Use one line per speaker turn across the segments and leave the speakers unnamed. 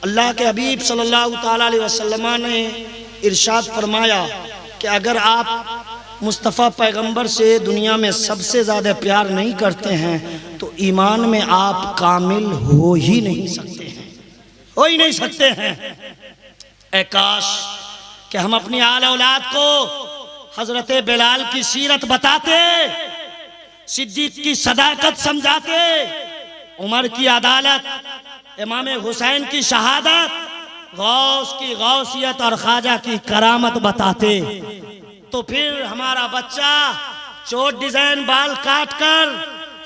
अल्लाह के हबीब सल्लल्लाहु ताला अलैहि वसल्लम ने इरशाद फरमाया कि अगर आप मुस्तफ़ा पैगंबर से दुनिया में सबसे ज़्यादा प्यार नहीं करते हैं तो ईमान में आप कामिल हो ही नहीं सकते हैं, हो ही नहीं सकते हैं। ऐ काश कि हम अपनी आल औलाद को हजरत बिलाल की सीरत बताते, सिद्दीक की सदाकत समझाते, उमर की अदालत, इमाम हुसैन की शहादत, गौस की गौसियत और ख्वाजा की करामत बताते, तो फिर हमारा बच्चा चोट डिजाइन बाल काट कर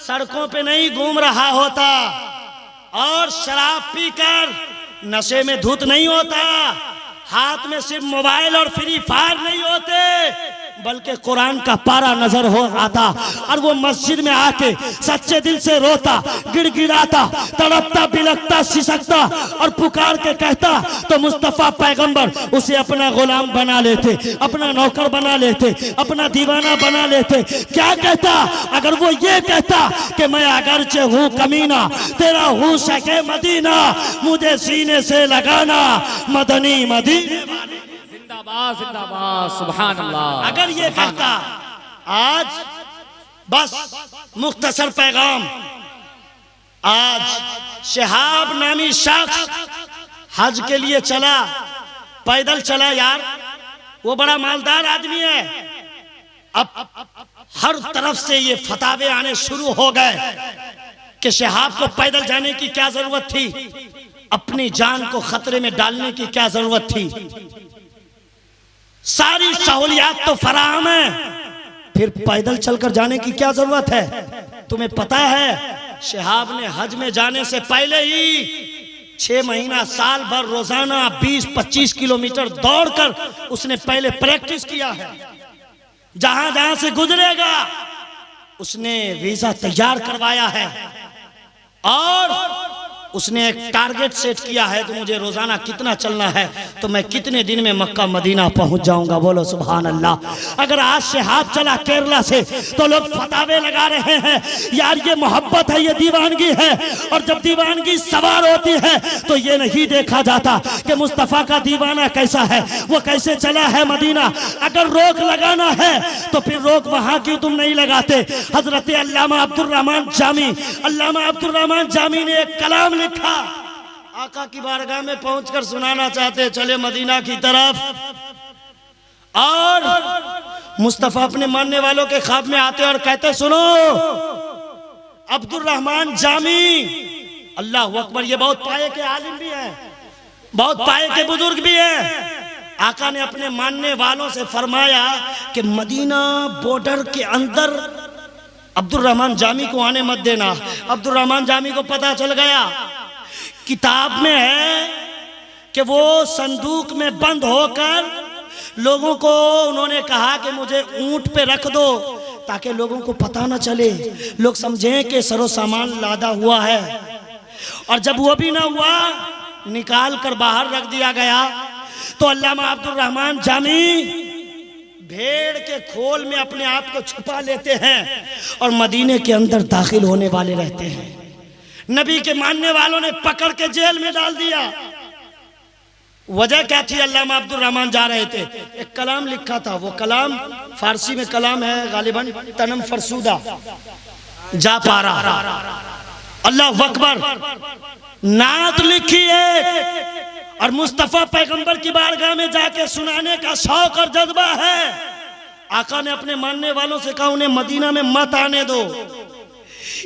सड़कों पे नहीं घूम रहा होता और शराब पीकर नशे में धुत नहीं होता, हाथ में सिर्फ मोबाइल और फ्री फायर नहीं होते, बल्कि कुरान का पारा नजर हो आता और वो मस्जिद में आके सच्चे दिल से रोता, गिड़गिड़ाता, तड़पता, बिलखता, सिसकता और पुकार के कहता, तो मुस्तफ़ा पैगंबर उसे अपना गुलाम बना लेते, अपना नौकर बना लेते, अपना दीवाना बना लेते। क्या कहता? अगर वो ये कहता कि मैं अगरचे हूँ कमीना, तेरा हूँ शके मदीना, मुझे सीने से लगाना मदनी मदीने वाले,
जिंदाबाद जिंदाबाद, सुभान अल्लाह।
अगर ये कहता, आज बस मुख्तसर पैगाम, आज शहाब नामी शख्स हज के लिए चला, पैदल चला यार, वो बड़ा मालदार आदमी है। अब हर तरफ से ये फतावे आने शुरू हो गए कि शहाब को पैदल जाने की क्या जरूरत थी, अपनी जान को खतरे में डालने की क्या जरूरत थी, सारी सहूलियात तो फराहम है, फिर पैदल चलकर जाने की क्या जरूरत है। तुम्हें पता है शहाब ने हज में जाने से पहले ही 6 महीना साल भर रोजाना 20-25 किलोमीटर दौड़कर उसने पहले प्रैक्टिस किया है। जहां जहां से गुजरेगा उसने वीजा तैयार करवाया है और उसने एक टारगेट सेट किया है कि मुझे रोजाना कितना चलना है तो मैं कितने दिन में मक्का मदीना पहुंच जाऊंगा। बोलो सुभान अल्लाह। अगर आज शहाब चला केरला से तो लोग फतावे लगा रहे हैं, यार ये मोहब्बत है, ये दीवानगी है, और जब दीवानगी सवार होती है तो ये नहीं देखा जाता कि मुस्तफ़ा का दीवाना कैसा है, वो कैसे चला है मदीना। अगर रोक लगाना है तो फिर रोक वहां क्यों तुम नहीं लगाते। हजरत अल्लामा अब्दुर्रहमान जामी ने एक कलाम लिखा, आका की बारगाह में पहुंचकर सुनाना चाहते, चले मदीना की तरफ, और मुस्तफा अपने मानने वालों के ख्वाब में आते और कहते, सुनो अब्दुर्रहमान जामी, अल्लाह अकबर, ये बहुत पाए के आलिम भी हैं, बहुत पाए के बुजुर्ग भी हैं। आका ने अपने मानने वालों से फरमाया कि मदीना बॉर्डर के अंदर अब्दुर्रहमान जामी को आने मत देना। अब्दुर्रहमान जामी को पता चल गया, किताब में है कि वो संदूक में बंद होकर लोगों को उन्होंने कहा कि मुझे ऊंट पे रख दो ताकि लोगों को पता ना चले, लोग समझें कि सरो सामान लादा हुआ है। और जब वो भी ना हुआ, निकाल कर बाहर रख दिया गया। तो अल्लामा अब्दुर्रहमान जामी भेड़ के खोल में अपने आप को छुपा लेते हैं और मदीने के अंदर दाखिल होने वाले रहते हैं। नबी के मानने वालों ने पकड़ के जेल में डाल दिया। वजह क्या थी? अल्लामा अब्दुर्रहमान जा रहे थे, एक कलाम लिखा था, वो कलाम फारसी में कलाम है गालिबन तनम फरसूदा जा पारा, अल्लाह अकबर, नात लिखी है और मुस्तफ़ा पैगंबर की बारगाह में जाके सुनाने का शौक और जज्बा है। आका ने अपने मानने वालों से कहा, उन्हें मदीना में मत आने दो।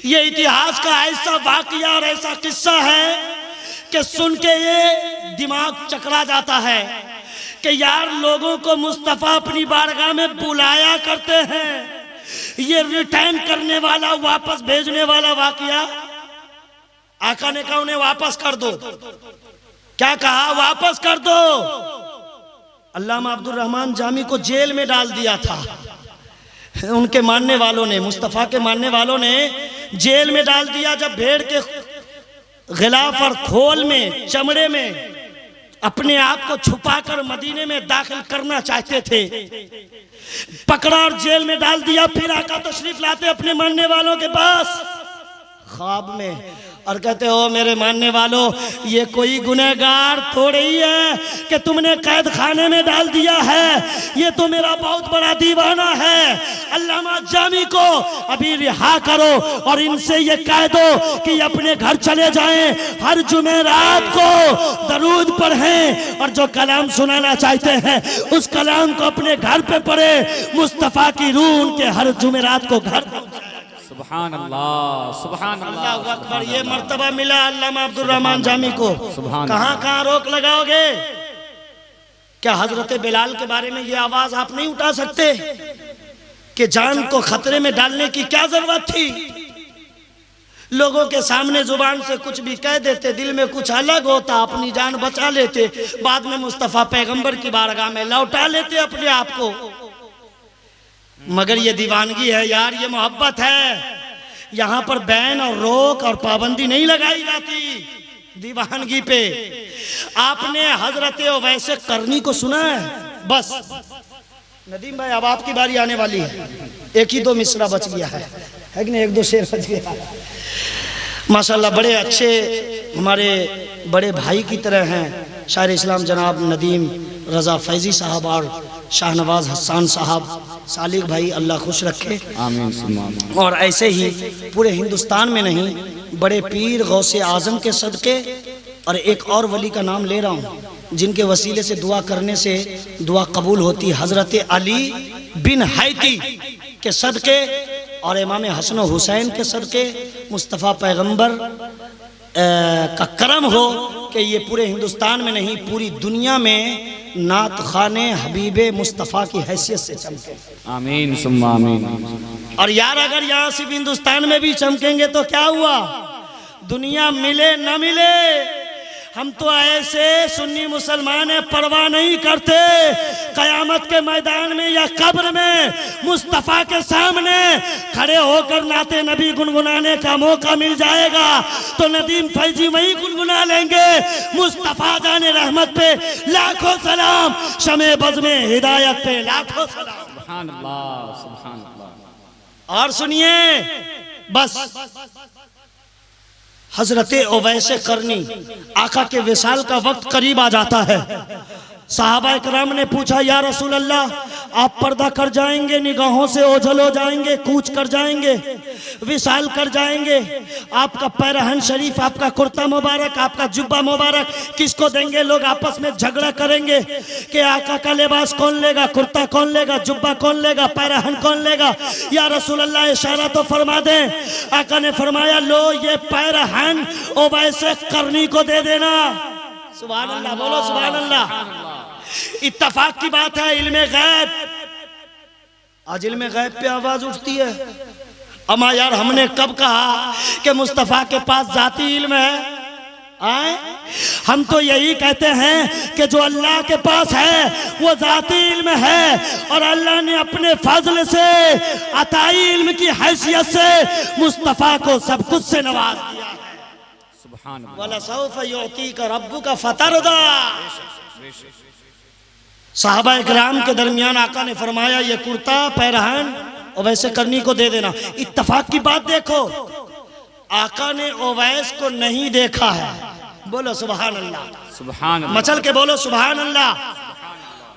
ये इतिहास का ऐसा वाकया और ऐसा किस्सा है कि सुन के ये दिमाग चकरा जाता है कि यार लोगों को मुस्तफ़ा अपनी बारगाह में बुलाया करते हैं, ये रिटर्न करने वाला, वापस भेजने वाला वाकया। आका ने कहा उन्हें वापस कर दो। क्या कहा? वापस कर दो। अल्लामा अब्दुर्रहमान जामी को जेल में डाल दिया था उनके मानने वालों ने, मुस्तफ़ा के मानने वालों ने जेल में डाल दिया। जब भेड़ के गिलाफ और खोल में, चमड़े में अपने आप को छुपाकर मदीने में दाखिल करना चाहते थे, पकड़ा और जेल में डाल दिया। फिर आका तशरीफ लाते अपने मानने वालों के पास, ख्वाब में और कहते हो मेरे मानने वालों ये कोई गुनहगार थोड़ी ही है कि तुमने कैद खाने में डाल दिया है, ये तो मेरा बहुत बड़ा दीवाना है। अल्लामा जामी को अभी रिहा करो और इनसे ये कह दो कि अपने घर चले जाएं, हर जुमेरात को दरूद पढ़ें और जो कलाम सुनाना चाहते हैं उस कलाम को अपने घर पे पढ़े। मुस्तफ़ा की रूह उनके हर जुमेरात को घर
सुभान अल्लाह, सुभान अल्लाह,
अल्लाहु अकबर। ये मर्तबा मिला अल्लामा अब्दुर रहमान जामी को।
सुभान
कहां कहां रोक लगाओगे? क्या हजरत बिलाल के बारे में ये आवाज आप नहीं उठा सकते कि जान को खतरे में डालने की क्या जरूरत थी? लोगों के सामने जुबान से कुछ भी कह देते, दिल में कुछ अलग होता, अपनी जान बचा लेते, बाद में मुस्तफ़ा पैगंबर की बारगाह में लौटा लेते अपने आप को। मगर ये दीवानगी है यार, ये मोहब्बत है। यहाँ पर बैन और रोक और पाबंदी नहीं लगाई जाती दीवानगी पे। आपने हजरत वैसे करनी को सुना है? बस नदीम भाई अब आपकी बारी आने वाली है। एक ही दो मिसरा बच गया है कि नहीं? एक दो शेर बच गया। माशाल्लाह बड़े अच्छे हमारे बड़े भाई की तरह हैं शायर इस्लाम जनाब नदीम रज़ा फैज़ी साहब और शाहनवाज हसन साहब। सालिक भाई अल्लाह खुश रखे,
आमीन।
और ऐसे ही पूरे हिंदुस्तान में नहीं, बड़े पीर गौसे आज़म के सदके, और एक और वली का नाम ले रहा हूँ जिनके वसीले से दुआ करने से दुआ कबूल होती, हज़रत अली बिन हैती के सदके और इमाम हसन हुसैन के सदके मुस्तफ़ा पैगंबर का करम हो कि ये पूरे हिंदुस्तान में नहीं पूरी दुनिया में नात खाने हबीबे मुस्तफ़ा की हैसियत से चमके।
आमीन सुम्मा आमीन।
और यार अगर यहाँ सिर्फ हिंदुस्तान में भी चमकेंगे तो क्या हुआ? दुनिया मिले न मिले, हम तो ऐसे सुन्नी मुसलमान है परवाह नहीं करते। कयामत के मैदान में या कब्र में मुस्तफ़ा के सामने खड़े होकर नाते नबी गुनगुनाने का मौका मिल जाएगा तो नदीम फैजी वही गुनगुना लेंगे। मुस्तफ़ा जाने रहमत पे लाखों सलाम, शमे बज़ में हिदायत पे लाखों सलाम।
सुभान अल्लाह, सुभान अल्लाह।
और सुनिए, बस हजरत ओवैसे करनी आका के विसाल का वक्त करीब आ जाता है। साहबा इकराम ने पूछा या रसूल अल्लाह आप पर्दा कर जाएंगे, निगाहों से ओझल हो जाएंगे, कूच कर जाएंगे, विसाल कर जाएंगे, आपका पैरहन शरीफ, आपका कुर्ता मुबारक, आपका जुब्बा मुबारक किसको देंगे? लोग आपस में झगड़ा करेंगे कि आका का लिबास कौन लेगा, कुर्ता कौन लेगा, जुब्बा कौन लेगा, पैरहन कौन लेगा। या रसूल अल्लाह इशारा तो फरमा दें। आका ने फरमाया लो ये पैरहन ओवैसे करनी को दे देना। सुभान अल्लाह, बोलो सुभान अल्लाह। इत्तफाक की बात है, इल्मे गैब, आज इल्मे गैब पे आवाज उठती है। अमा यार हमने कब कहा कि मुस्तफ़ा के पास जाती इल्म है? आए हम तो यही कहते हैं कि जो अल्लाह के पास है वो जाती इल्म है और अल्लाह ने अपने फजल से अताई इल्म की हैसियत से मुस्तफ़ा को सब कुछ से नवाज दिया है।
सुभान अल्लाह।
वला सौफ युतीका रब्बुका फतरदा। साहबा इकराम के दरमियान आका ने फरमाया ये कुर्ता पैरहन ओवैसे करनी को दे देना। इत्तफाक की बात देखो, आका ने ओवैस को नहीं देखा है, बोलो सुभान अल्लाह,
सुभान अल्लाह।
मचल के बोलो सुभान अल्लाह।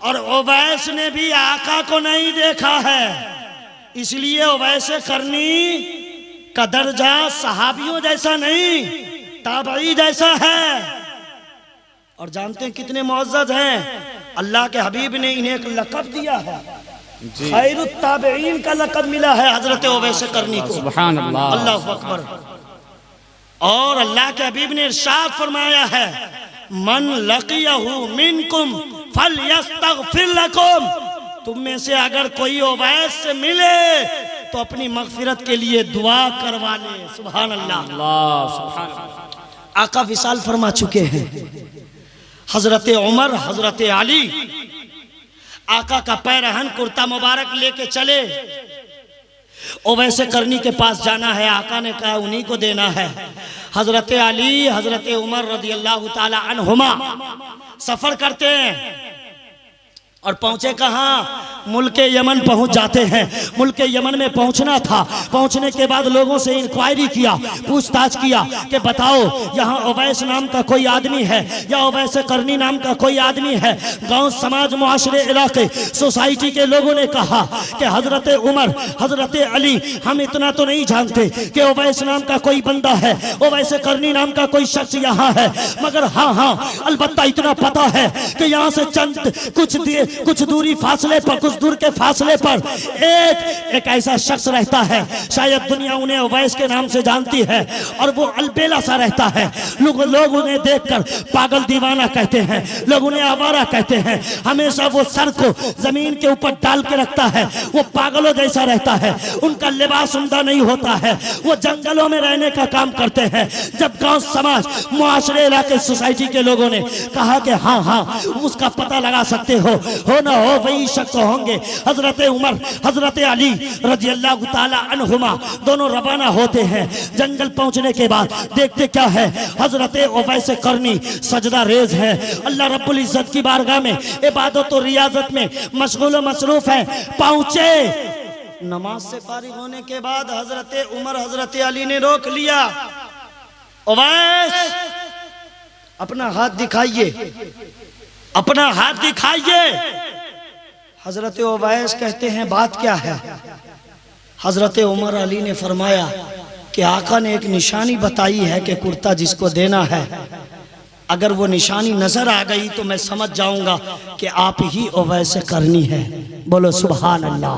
और ओवैस ने भी आका को नहीं देखा है, इसलिए ओवैसे करनी का दर्जा सहाबियों जैसा नहीं ताबई जैसा है। और जानते हैं कितने मुअज़्ज़ज़ हैं? अल्लाह के हबीब ने इन्हें एक लक़ब दिया है, खैरुत ताबईन का लक़ब मिला है हजरत ओवैसे करनी को।
सुभान अल्लाह,
अल्लाहु अकबर। और अल्लाह के हबीब ने इरशाद फरमाया है मन लक़ियहु मिनकुम फलयस्तग़फिर लकुम, तुम में से अगर कोई ओवैस से मिले तो अपनी मग़फ़िरत के लिए दुआ करवा ले। सुभान अल्लाह,
सुभान अल्लाह।
आका विसाल फरमा चुके हैं। हजरत उमर, हजरत अली आका का पैरहन कुर्ता मुबारक लेके चले, ओवैसे करनी के पास जाना है। आका ने कहा उन्हीं को देना है। हजरत अली, हजरत उमर रदियल्लाहु ताला अन्हुमा सफर करते हैं और पहुंचे कहाँ? मुल्क यमन पहुंच जाते हैं। मुल्क यमन में पहुंचना था। पहुंचने के बाद लोगों से इंक्वायरी किया, पूछताछ किया कि बताओ यहाँ उवैस नाम का कोई आदमी है या उवैस करनी नाम का कोई आदमी है। गांव समाज मुआशरे इलाके सोसाइटी के लोगों ने कहा कि हजरत उमर हजरत अली हम इतना तो नहीं जानते कि उवैस नाम का कोई बंदा है, उवैस करनी नाम का कोई शख्स यहाँ है, मगर हाँ हाँ अलबत्ता इतना पता है कि यहाँ से चंद कुछ दूरी फासले पर, कुछ दूर के फासले पर एक ऐसा शख्स रहता है, शायद दुनिया उन्हें उवैस के नाम से जानती है, और वो अलबेला सा रहता है। लोग उन्हें देखकर पागल दीवाना कहते हैं, लोग उन्हें आवारा कहते हैं। हमेशा वो सर को जमीन के ऊपर डाल के रखता है, वो पागलों जैसा रहता है, उनका लिबास उम्दा नहीं होता है, वो जंगलों में रहने का काम करते हैं। जब गांव समाज मुआशरे इलाके सोसाइटी के लोगों ने कहा कि हाँ हाँ उसका पता लगा सकते हो ना हो वही शख्स होंगे हजरत उमर हजरत अली रजी अल्लाह ताला अन्हुमा दोनों रवाना होते हैं। जंगल पहुंचने के बाद देखते क्या है, हजरत उवैस करनी सजदा रेज है, अल्लाह रब्बुल इज्जत की बारगाह में इबादत और रियाजत में मशगूल व मसरूफ है। पहुंचे, नमाज से फारिग होने के बाद हजरत उमर हजरत अली ने रोक लिया। उवैस अपना हाथ दिखाइए, अपना हाथ दिखाइए। हजरत उवैस कहते हैं बात क्या है। हजरत उमर अली ने फरमाया कि आका ने एक निशानी बताई है कि कुर्ता जिसको देना है, अगर वो निशानी नजर आ गई तो मैं समझ जाऊंगा कि आप ही उवैस करनी है। बोलो सुभान अल्लाह,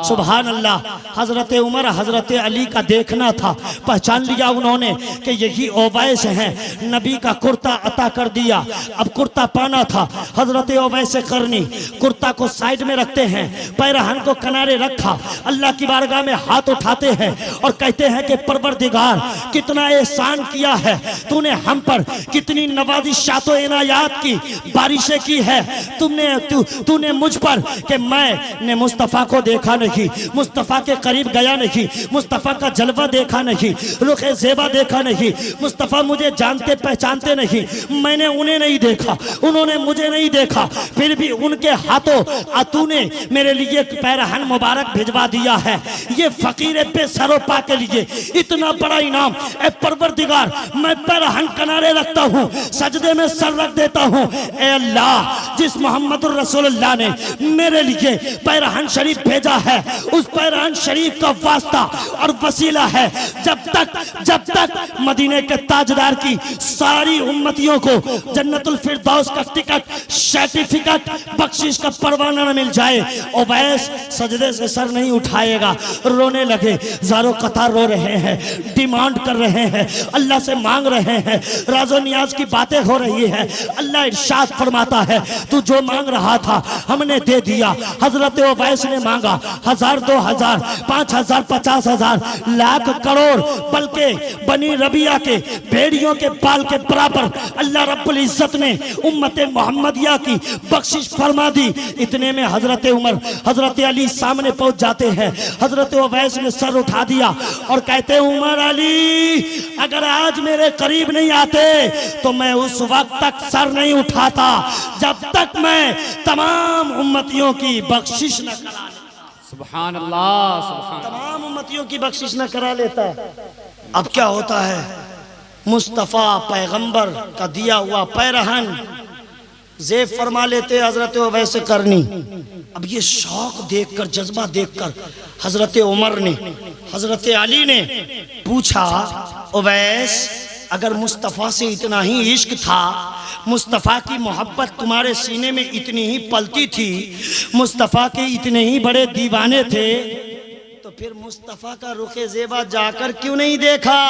सुभान अल्लाह। हजरत उमर हजरत अली का देखना था, पहचान लिया उन्होंने कि यही उवैस हैं। नबी का कुर्ता अता कर दिया, अब कुर्ता पाना था। हजरत उवैस करनी कुर्ता को साइड में रखते हैं, पैरहन को किनारे रखा, अल्लाह की बारगाह में हाथ उठाते हैं और कहते हैं कि परवरदिगार कितना एहसान किया है तूने हम पर, कितनी नवाजिशातो इनायात की बारिशें की है तूने मुझ पर कि मैंने मुस्तफ़ा को देखा नहीं, मुस्तफ़ा के करीब गया नहीं, मुस्तफ़ा का जलवा देखा नहीं, रुखे ज़ेबा देखा नहीं, मुस्तफ़ा मुझे जानते पहचानते नहीं, मैंने उन्हें नहीं देखा, उन्होंने मुझे नहीं देखा, फिर भी उनके हाथों तूने मेरे लिए पैरहन मुबारक भिजवा दिया है। ये फकीर पे सरोपा के लिए इतना बड़ा इनाम, ए परवरदिगार मैं पैरहन किनारे रखता हूँ, सजदे में सर रख देता हूँ। ए अल्लाह, जिस मोहम्मद रसूलुल्लाह ने मेरे लिए पैरहन शरीफ भेजा है, उस पैरहन शरीफ का वास्ता और वसीला है, जब तक मदीने के ताजदार की सारी उम्मतियों को जन्नतुल फिरदौस का टिकट, सर्टिफिकेट, बख्शिश का परवाना न मिल जाए, उवैस सजदे से सर नहीं उठाएगा। रोने लगे, ज़ारो कतार रो रहे हैं, डिमांड कर रहे हैं, अल्लाह से मांग रहे हैं, राजो नियाज की बातें हो रही है। अल्लाह इरशाद फरमाता है तू जो मांग रहा था हमने दे दिया। हजरत उवैस ने मांगा 1000, 2000, 5000, 50,000, लाख, करोड़, बल्कि बनी रबिया के भेड़ियों के बाल के बराबर अल्लाह रब्बुल इज्जत ने उम्मत मोहम्मदिया की बख्शिश फरमा दी। इतने में हजरत उमर हजरत अली सामने पहुंच जाते हैं। हजरत उवैस ने सर उठा दिया और कहते उमर अली अगर आज मेरे करीब नहीं आते तो मैं उस वक्त तक सर नहीं उठाता जब तक मैं तमाम उम्मतियों की बख्शिश न करा लेता।
सुभान अल्लाह, सुभान
तमाम उम्मतियों की बख्शिश न करा लेता। अब क्या होता है, मुस्तफ़ा पैगंबर का दिया हुआ पैरहन ज़ेब फरमा लेते हजरत उवैस करनी। अब ये शौक देखकर, जज्बा देखकर हजरत उमर ने, हजरत अली ने पूछा उवैस अगर मुस्तफ़ा से इतना ही इश्क था, मुस्तफ़ा की मोहब्बत तुम्हारे सीने में इतनी ही पलती थी, मुस्तफ़ा के इतने ही बड़े दीवाने थे, तो फिर मुस्तफ़ा का रुखे ज़ेबा जाकर क्यों नहीं देखा,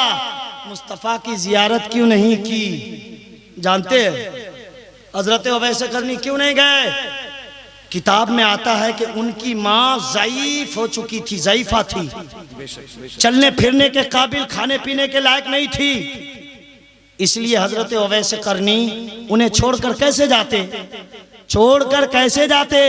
मुस्तफ़ा की जियारत क्यों नहीं की? जानते हैं हजरत उवैस करनी क्यों नहीं गए? किताब में आता है कि उनकी माँ ज़ईफ हो चुकी थी, ज़ईफा थी, चलने फिरने के काबिल, खाने पीने के लायक नहीं थी। इसलिए हजरत उवैस करनी उन्हें छोड़कर कैसे जाते, छोड़कर कैसे जाते?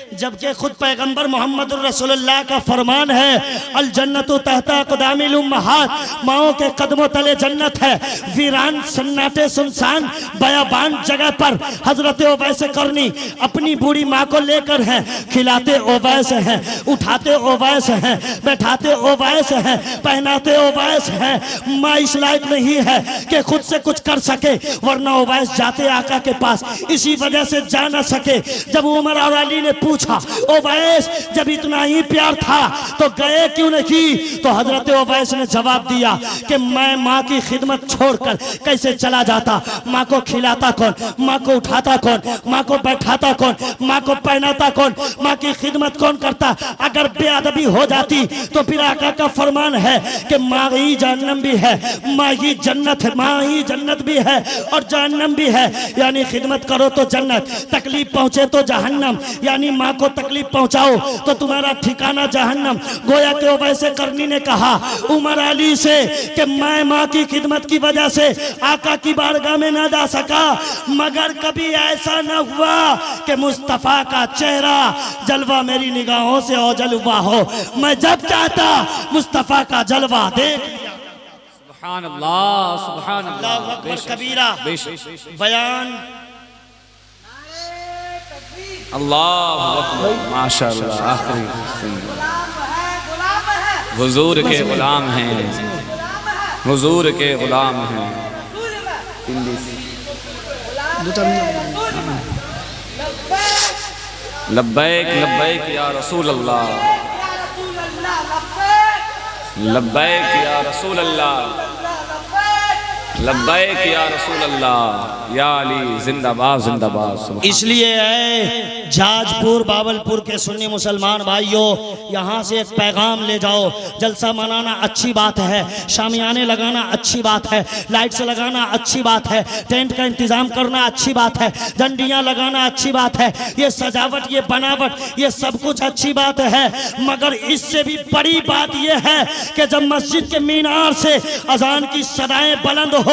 जबकि खुद पैगंबर मोहम्मद रसूलुल्लाह का फरमान है, अल जन्नतु तहता क़दामिल उम्महात, माओं के कदमों तले जन्नत है। वीरान सन्नाटे सुनसान बयाबान जगह पर हजरत ओवैस करनी अपनी बूढ़ी माँ को लेकर हैं, खिलाते ओवैस हैं, उठाते ओवैस हैं, बैठाते ओवैस हैं, पहनाते ओवैस हैं। माँ इस लायक नहीं है कि खुद से कुछ कर सके, वरना ओवैस जाते आका के पास इसी वजह से जा न सके। जब उमर और अली ने पूछा, ओवैस जब इतना ही प्यार था तो गए क्यों नहीं, तो हजरत ओवैस ने जवाब दिया कि मैं माँ की खिदमत छोड़कर कैसे चला जाता। माँ को खिलाता कौन, माँ को उठाता कौन, माँ को बैठाता कौन, माँ को पहनाता कौन, माँ की खिदमत कौन करता। अगर बेअदबी हो जाती तो फिर आका का फरमान है कि माँ ही जहन्नम भी है, माँ ही जन्नत है, माँ ही जन्नत भी है और जहन्नम भी है। यानी खिदमत करो तो जन्नत, तकलीफ पहुंचे तो जहन्नम। यानी माँ को तकलीफ पहुंचाओ तो तुम्हारा ठिकाना जहन्नम। गोया के वैसे करनी ने कहा उमर अली से कि मैं माँ की खिदमत की वजह से आका की बारगाह में ना जा सका, मगर कभी ऐसा न हुआ कि मुस्तफा का चेहरा जलवा मेरी निगाहों से ओझल हुआ हो। मैं जब चाहता मुस्तफा का जलवा देख लिया।
सुभान अल्लाह, सुभान
अल्लाह
अल्लाह।
अकबर कबीरा। बयान
अल्लाह अकबर, माशाअल्लाह। आखिरी हुजूर के गुलाम हैं, हुजूर के गुलाम हैं। लब्बैक लब्बैक या रसूल अल्लाह, लब्बैक या रसूल अल्लाह, लब्बैक या रसूल अल्लाह, या अली जिंदाबाद जिंदाबाद।
इसलिए है जाजपुर बावलपुर के सुन्नी मुसलमान भाइयों, यहाँ से एक पैगाम ले जाओ। जलसा मनाना अच्छी बात है, शामियाने लगाना अच्छी बात है, लाइट्स लगाना अच्छी बात है, टेंट का इंतजाम करना अच्छी बात है, डंडियाँ लगाना अच्छी बात है, ये सजावट, ये बनावट, ये सब कुछ अच्छी बात है। मगर इससे भी बड़ी बात यह है कि जब मस्जिद के मीनार से अजान की सदाएं बुलंद हो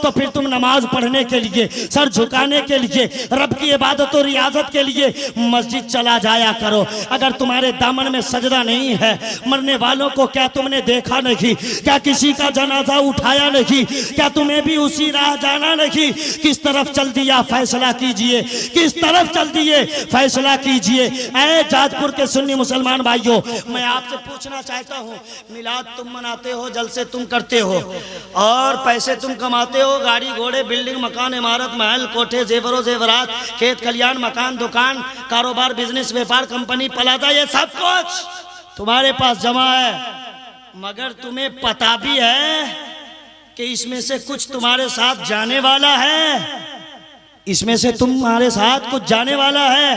तो फिर तुम नमाज पढ़ने के लिए, सर झुकाने के लिए, रब की इबादत और रियाजत के लिए मस्जिद चला जाया करो। अगर तुम्हारे दामन में सजदा नहीं है, मरने वालों को क्या तुमने देखा नहीं, क्या किसी का जनाजा उठाया नहीं, क्या तुम्हें भी उसी राह जाना नहीं। किस तरफ चल दिया फैसला कीजिए, किस तरफ चल दिए फैसला कीजिए। ऐ जाजपुर के सुन्नी मुसलमान भाइयों, मैं आपसे पूछना चाहता हूँ, मिलाद तुम मनाते हो, जलसे तुम करते हो और पैसे तुम कमाते हो, गाड़ी घोड़े बिल्डिंग मकान इमारत महल कोठे जेवरों जेवरात खेत खलियान मकान दुकान कारोबार बिजनेस व्यापार कंपनी प्लाजा, ये सब कुछ तुम्हारे पास जमा है। मगर तुम्हें पता भी है कि इसमें से कुछ तुम्हारे साथ जाने वाला है, इसमें से तुम्हारे साथ कुछ जाने वाला है।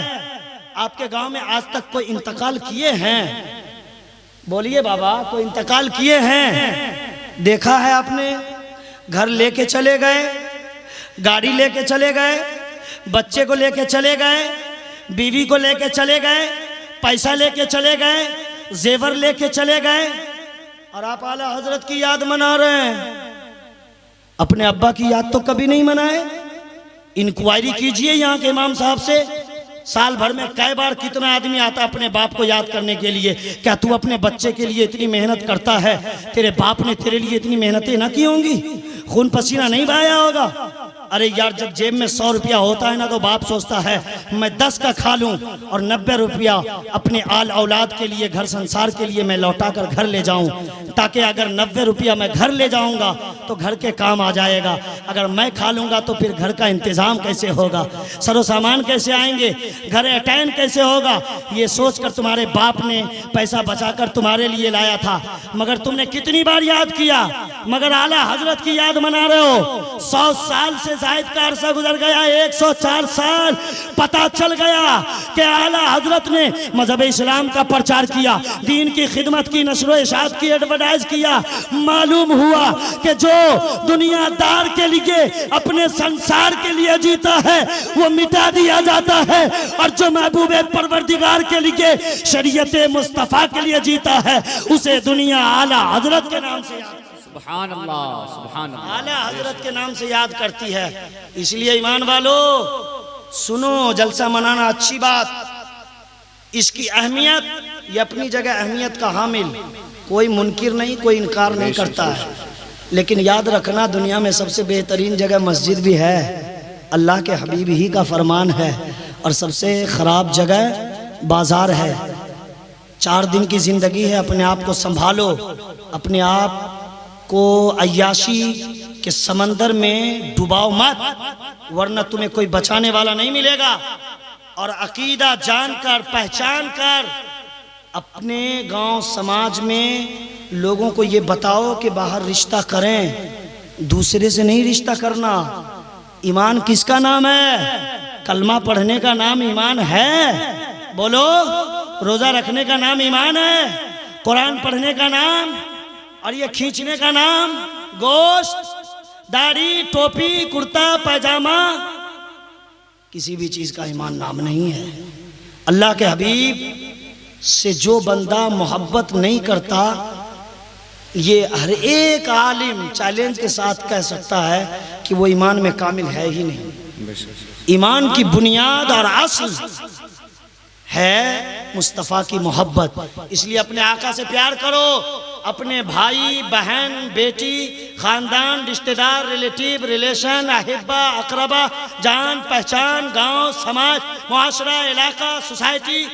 आपके गांव में आज तक कोई इंतकाल किए हैं? बोलिए बाबा, कोई इंतकाल किए हैं? देखा है आपने? घर लेके चले गए, गाड़ी लेके चले गए, बच्चे को लेके चले गए, बीवी को लेके चले गए, पैसा लेके चले गए, जेवर लेके चले गए और आप आला हजरत की याद मना रहे हैं। अपने अब्बा की याद तो कभी नहीं मनाए। इंक्वायरी कीजिए यहाँ के इमाम साहब से, साल भर में कई बार कितना आदमी आता अपने बाप को याद करने के लिए। क्या तू अपने बच्चे के लिए इतनी मेहनत करता है? तेरे बाप ने तेरे लिए इतनी मेहनतें ना की होंगी, खून पसीना नहीं बहाया होगा? अरे यार, जब जेब में 100 रुपया होता है ना तो बाप सोचता है मैं 10 का खा लूं और 90 रुपया अपने आल औलाद के लिए, घर संसार के लिए मैं लौटा कर घर ले जाऊं, ताकि अगर 90 रुपया मैं घर ले जाऊंगा तो घर के काम आ जाएगा। अगर मैं खा लूंगा तो फिर घर का इंतजाम कैसे होगा, सरो सामान कैसे आएंगे, घर अटैन कैसे होगा। ये सोचकर तुम्हारे बाप ने पैसा बचाकर तुम्हारे लिए लाया था, मगर तुमने कितनी बार याद किया, मगर आला हजरत की याद मना रहे हो। 100 साल से जायद का अरसा गुजर गया, 104 साल, पता चल गया कि आला हजरत ने मजहब इस्लाम का प्रचार किया, दीन की खिदमत की, नशर व इशाअत की, एडवर्टाइज किया। मालूम हुआ कि जो दुनियादार के लिए, अपने संसार के लिए जीता है वो मिटा दिया जाता है, और जो महबूब परवरदिगार के लिए, शरीयत मुस्तफा के लिए जीता है उसे दुनिया आला हजरत के नाम से
सुभान अल्लाह, सुभान अल्लाह,
आला हजरत के नाम से याद करती है। इसलिए ईमान वालों सुनो, जलसा मनाना अच्छी बात, इसकी अहमियत, ये अपनी जगह अहमियत का हामिल, कोई मुनकिर नहीं, कोई इनकार नहीं करता है। लेकिन याद रखना, दुनिया में सबसे बेहतरीन जगह मस्जिद भी है, अल्लाह के हबीब ही का फरमान है, और सबसे ख़राब जगह बाज़ार है। 4 दिन की ज़िंदगी है, अपने आप को संभालो, अपने आप को अय्याशी के समंदर में डुबाओ मत, वरना तुम्हें कोई बचाने वाला नहीं मिलेगा। और अकीदा जानकर, पहचान कर अपने गांव समाज में लोगों को ये बताओ कि बाहर रिश्ता करें, दूसरे से नहीं रिश्ता करना। ईमान किसका नाम है? कलमा पढ़ने का नाम ईमान है? बोलो। रोजा रखने का नाम ईमान है? कुरान पढ़ने का नाम, और ये खींचने का नाम गोश्त, दाढ़ी, टोपी, कुर्ता, पैजामा, किसी भी चीज का ईमान नाम नहीं है। अल्लाह के हबीब से जो बंदा मोहब्बत नहीं करता, ये हर एक आलिम चैलेंज के साथ कह सकता है कि वो ईमान में कामिल है ही नहीं। ईमान की बुनियाद और असल है मुस्तफ़ा की मोहब्बत। इसलिए अपने आका से प्यार करो, अपने भाई बहन बेटी खानदान रिश्तेदार रिलेटिव रिलेशन अहिब्बा अकरबा जान पहचान गांव समाज मुआशरा इलाका सोसाइटी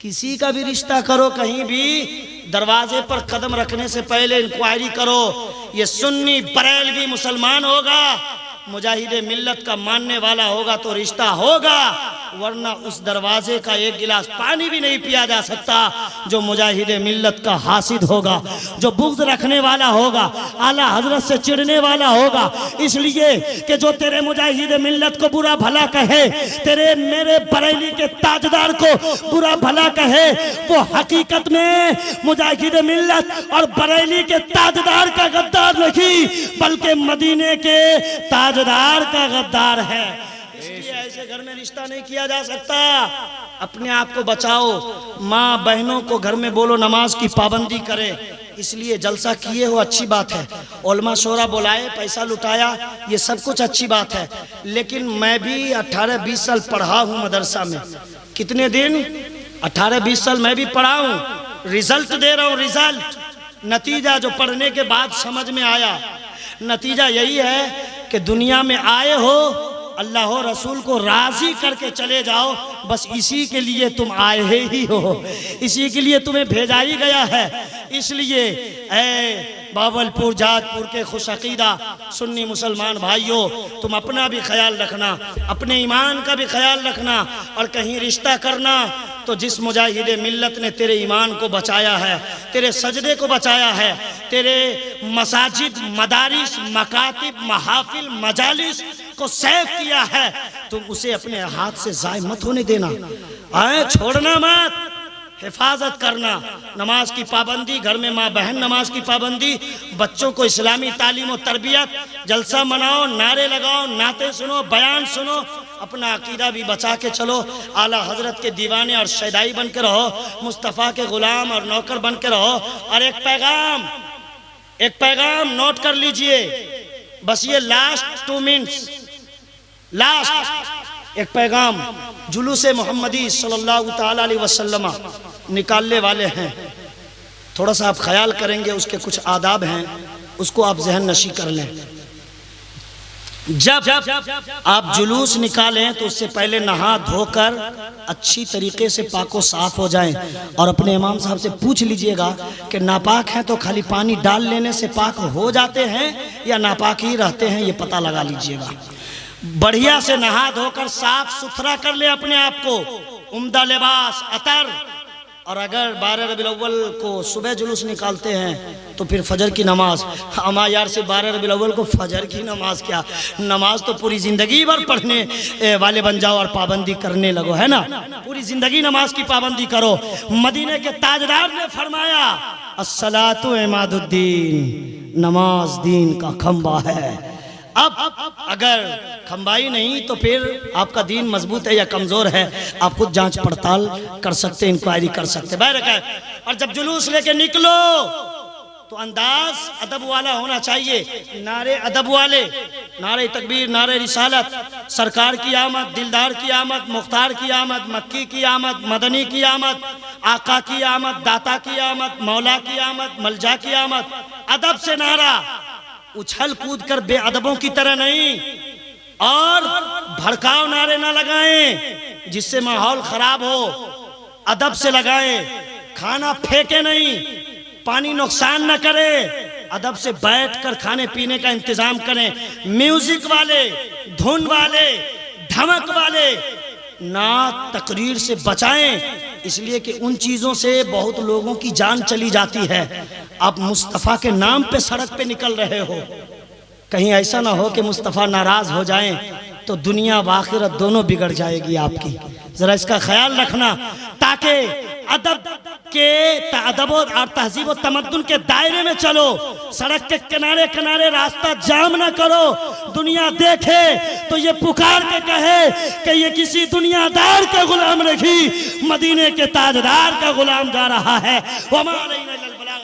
किसी का भी रिश्ता करो, कहीं भी दरवाजे पर कदम रखने से पहले इंक्वायरी करो, ये सुन्नी बरेलवी मुसलमान होगा, मुजाहिद मिल्लत का मानने वाला होगा तो रिश्ता होगा, वरना उस दरवाजे का एक गिलास पानी भी नहीं पिया जा सकता जो मुजाहिद मिल्लत का हासिद होगा, जो बुग़्ज़ रखने वाला होगा, आला हजरत से चिढ़ने वाला होगा। इसलिए कि जो तेरे मुजाहिद मिल्लत को बुरा भला कहे, तेरे मेरे बरेली के ताजदार को बुरा भला कहे, वो हकीकत में मुजाहिद मिल्लत और बरेली के ताजदार का गद्दार नहीं, बल्कि मदीने के ताजदार का गद्दार है। इसलिए ऐसे घर में रिश्ता नहीं किया जा सकता। अपने आप को बचाओ, माँ बहनों को घर में बोलो नमाज की पाबंदी करें। इसलिए जलसा किए हो अच्छी बात है, उलमा शोरा बुलाए, पैसा लुटाया, ये सब कुछ अच्छी बात है, लेकिन मैं भी 18-20 साल पढ़ा हूँ मदरसा में। कितने दिन? 18-20 साल मैं भी पढ़ा हूँ। रिजल्ट दे रहा हूँ, रिजल्ट, नतीजा जो पढ़ने के बाद समझ में आया। नतीजा यही है कि दुनिया में आए हो, अल्लाह और रसूल को राजी करके चले जाओ, बस इसी के लिए तुम आए ही हो, इसी के लिए तुम्हें भेजा ही गया है। इसलिए ऐ बावलपुर जाजपुर के खुश अकीदा सुन्नी मुसलमान भाइयों, तुम अपना भी ख्याल रखना, अपने ईमान का भी ख्याल रखना, और कहीं रिश्ता करना तो जिस मुजाहिद मिल्लत ने तेरे ईमान को बचाया है, तेरे सजदे को बचाया है, तेरे मसाजिद मदारिस मकातिब महाफिल मजालिस को सेफ किया है, तुम उसे अपने हाथ से ज़ाय मत होने देना, छोड़ना मत, हिफाजत करना। नमाज की पाबंदी, घर में माँ बहन नमाज की पाबंदी, बच्चों को इस्लामी तालीम और तरबियत, जलसा मनाओ, नारे लगाओ, नाते सुनो, बयान सुनो, अपना अकीदा भी बचा के चलो, आला हजरत के दीवाने और शैदाई बन के रहो, मुस्तफ़ा के गुलाम और नौकर बन के रहो। और एक पैगाम नोट कर लीजिए, बस ये लास्ट 2 मिनट्स, लास्ट एक पैगाम जुलूस मोहम्मदी सल्लल्लाहु ताला अलैहि वसल्लम निकालने वाले हैं। थोड़ा सा आप ख्याल करेंगे, उसके कुछ आदाब हैं, उसको आप जहन नशी कर लें। जब आप जुलूस निकालें तो उससे पहले नहा धोकर अच्छी तरीके से पाको साफ हो जाएं, और अपने इमाम साहब से पूछ लीजिएगा कि नापाक हैं तो खाली पानी डाल लेने से पाक हो जाते हैं या नापाक ही रहते हैं, ये पता लगा लीजिएगा। बढ़िया से नहा धोकर साफ सुथरा कर ले अपने आप को, उम्दा लिबास अतर। और अगर 12 रबीउल अव्वल को सुबह जुलूस निकालते हैं तो फिर फजर की नमाज, अमा यार से 12 रबीउल अव्वल को फजर की नमाज क्या, नमाज तो पूरी ज़िंदगी भर पढ़ने वाले बन जाओ और पाबंदी करने लगो, है ना, पूरी ज़िंदगी नमाज की पाबंदी करो। मदीने के ताजदार ने फरमाया, अस्सलातु इमादुद्दीन, नमाज दीन का खंबा है। अब अगर खंबाई नहीं तो फिर आपका दीन मजबूत है या कमज़ोर है, आप खुद जांच पड़ताल कर सकते, इंक्वायरी कर सकते। और जब जुलूस लेके निकलो तो अंदाज अदब वाला होना चाहिए। नारे अदब वाले, नारे तकबीर, नारे रिसालत, सरकार की आमद, दिलदार की आमद, मुख्तार की आमद, मक्की की आमद, मदनी की आमद, आका की आमद, दाता की आमद, मौला की आमद, मलजा की आमद। अदब से नारा, उछल कूद कर बेअदबों की तरह नहीं, और भड़काव नारे ना लगाएं जिससे माहौल खराब हो। अदब से लगाएं, खाना फेंके नहीं, पानी नुकसान न करे, अदब से बैठकर खाने पीने का इंतजाम करें। म्यूजिक वाले, धुन वाले, धमक वाले नात तकरीर से बचाएं, इसलिए कि उन चीज़ों से बहुत लोगों की जान चली जाती है। आप मुस्तफ़ा के नाम पे सड़क पे निकल रहे हो, कहीं ऐसा ना हो कि मुस्तफ़ा नाराज हो जाएं तो दुनिया व आखिरत दोनों बिगड़ जाएगी आपकी। जरा इसका ख्याल रखना, ताकि अदब के अदब और तहजीब और तमद्दुन के दायरे में चलो। सड़क के किनारे किनारे रास्ता जाम ना करो, दुनिया देखे तो ये पुकार के कहे कि ये किसी दुनियादार का गुलाम नहीं, मदीने के ताजदार का गुलाम जा रहा है।